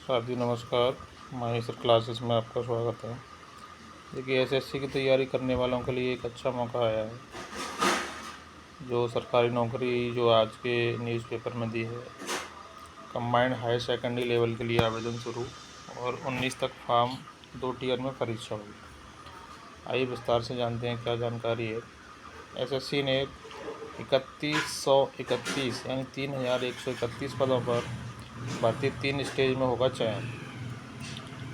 साथी नमस्कार। माहेश्वर क्लासेस में आपका स्वागत है। देखिए, एसएससी की तैयारी करने वालों के लिए एक अच्छा मौका आया है। जो सरकारी नौकरी जो आज के न्यूज़पेपर में दी है, कंबाइंड हायर सेकेंडरी लेवल के लिए आवेदन शुरू और 19 तक फॉर्म 2 टियर में परीक्षा होगी। आइए विस्तार से जानते हैं क्या जानकारी है। एसएससी ने 3131 यानी 3131 पदों पर भर्ती 3 स्टेज में होगा चयन।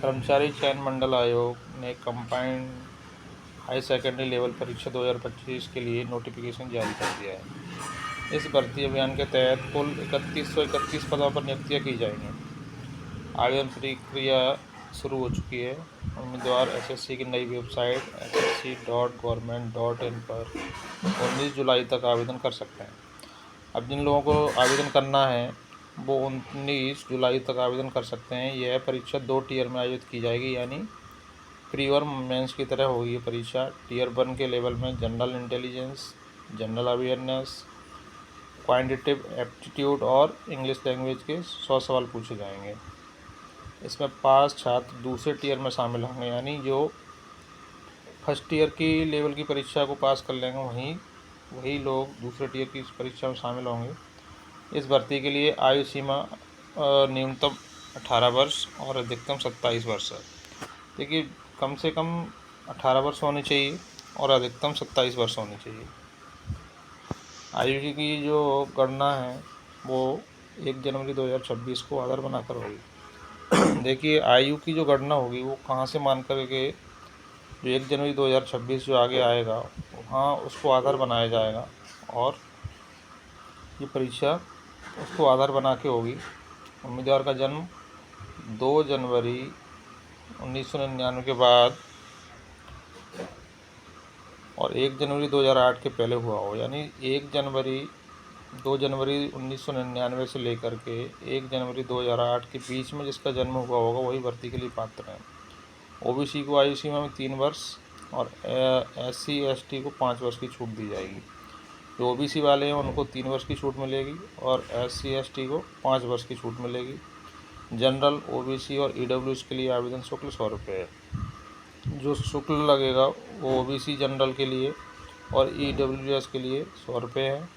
कर्मचारी चयन मंडल आयोग ने कंबाइंड हाई सेकेंडरी लेवल परीक्षा 2025 के लिए नोटिफिकेशन जारी कर दिया है। इस भर्ती अभियान के तहत कुल 3131 पदों पर नियुक्तियां की जाएंगी। आवेदन प्रक्रिया शुरू हो चुकी है। उम्मीदवार एसएससी की नई वेबसाइट ssc.government.in पर 19 जुलाई तक आवेदन कर सकते हैं। अब जिन लोगों को आवेदन करना है वो 19 जुलाई तक आवेदन कर सकते हैं। यह परीक्षा 2 टियर में आयोजित की जाएगी, यानी प्री और मेंस की तरह होगी ये परीक्षा। टियर 1 के लेवल में general intelligence, general awareness, quantitative aptitude और इंग्लिश लैंग्वेज के 100 सवाल पूछे जाएंगे। इसमें पास छात्र दूसरे टियर में शामिल होंगे, यानी जो फर्स्ट ईयर की लेवल की परीक्षा को पास कर लेंगे वही लोग दूसरे टियर की इस परीक्षा में शामिल होंगे। इस भर्ती के लिए आयु सीमा न्यूनतम 18 वर्ष और अधिकतम 27 वर्ष है। देखिए, कम से कम 18 वर्ष होनी चाहिए और अधिकतम 27 वर्ष होनी चाहिए। आयु की जो गणना है वो 1 जनवरी 2026 को आधार बनाकर होगी। देखिए, आयु की जो गणना होगी वो कहाँ से मान कर के जो 1 जनवरी 2026 जो आगे आएगा वहाँ उसको आधार बनाया जाएगा और ये परीक्षा उसको आधार बना के होगी। उम्मीदवार का जन्म 2 जनवरी 1999 के बाद और 1 जनवरी 2008 के पहले हुआ हो, यानी 2 जनवरी 1999 से लेकर के 1 जनवरी 2008 के बीच में जिसका जन्म हुआ होगा वही भर्ती के लिए पात्र है। ओबीसी को आयु सीमा में 3 वर्ष और SC ST को 5 वर्ष की छूट दी जाएगी। जो ओबीसी वाले हैं उनको 3 वर्ष की छूट मिलेगी और SC ST को 5 वर्ष की छूट मिलेगी। जनरल, ओबीसी और ईडब्ल्यूएस के लिए आवेदन शुल्क 100 रुपये है। जो शुल्क लगेगा वो ओबीसी जनरल के लिए और ईडब्ल्यूएस के लिए 100 रुपये है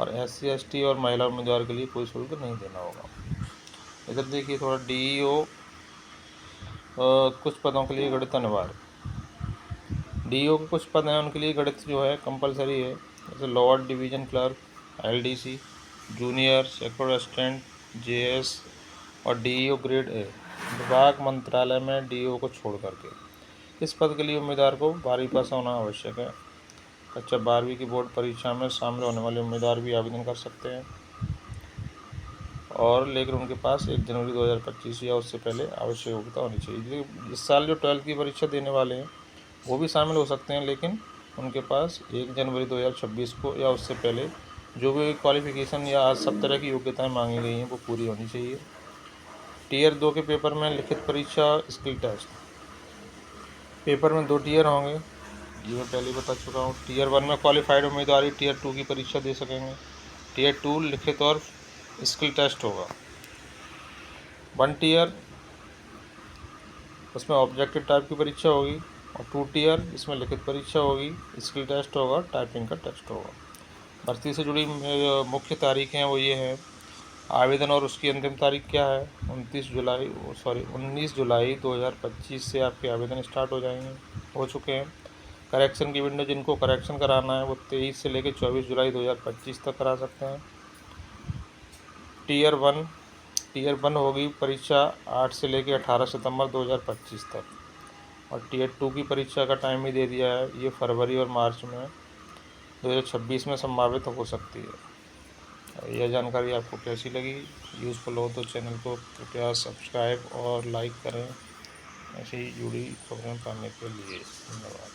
और SC ST और महिला उम्मीदवार के लिए कोई शुल्क नहीं देना होगा। इधर देखिए थोड़ा DEO कुछ पदों के लिए गणित अनिवार्य। DEO के कुछ पद हैं उनके लिए गणित जो है कंपलसरी है, जैसे lower division clerk, LDC, junior sector assistant, JS और DEO ग्रेड A विभाग मंत्रालय में DEO को छोड़ करके। इस पद के लिए उम्मीदवार को 12वीं पास होना आवश्यक है। कक्षा 12वीं की बोर्ड परीक्षा में शामिल होने वाले उम्मीदवार भी आवेदन कर सकते हैं और लेकिन उनके पास 1 जनवरी 2025 या उससे पहले आवश्यक योग्यता होनी चाहिए। इस साल जो 12th की परीक्षा देने वाले हैं वो भी शामिल हो सकते हैं, लेकिन उनके पास 1 जनवरी 2026 को या उससे पहले जो भी क्वालिफिकेशन या सब तरह की योग्यताएं मांगी गई हैं वो पूरी होनी चाहिए। टियर 2 के पेपर में लिखित परीक्षा, स्किल टेस्ट। पेपर में 2 टियर होंगे, ये मैं पहले बता चुका हूँ। टियर 1 में क्वालिफाइड उम्मीदवार टियर 2 की परीक्षा दे सकेंगे। टियर 2 लिखित और स्किल टेस्ट होगा। 1 टियर उसमें ऑब्जेक्टिव टाइप की परीक्षा होगी और 2 टियर इसमें लिखित परीक्षा होगी, स्किल टेस्ट होगा, टाइपिंग का टेस्ट होगा। भर्ती से जुड़ी मुख्य तारीखें वो ये हैं। आवेदन और उसकी अंतिम तारीख क्या है? 19 जुलाई 2025 से आपके आवेदन स्टार्ट हो चुके हैं। करेक्शन की विंडो जिनको करेक्शन कराना है वो 23 से लेकर 24 जुलाई 2025 तक करा सकते हैं। टियर 1 होगी परीक्षा 8 से लेकर 18 सितंबर 2025 तक और टियर 2 की परीक्षा का टाइम भी दे दिया है, ये फरवरी और मार्च में 2026 में संभावित हो सकती है। यह जानकारी आपको कैसी लगी? यूज़फुल हो तो चैनल को कृपया सब्सक्राइब और लाइक करें ऐसी ही जुड़ी खबरें पाने के लिए। धन्यवाद।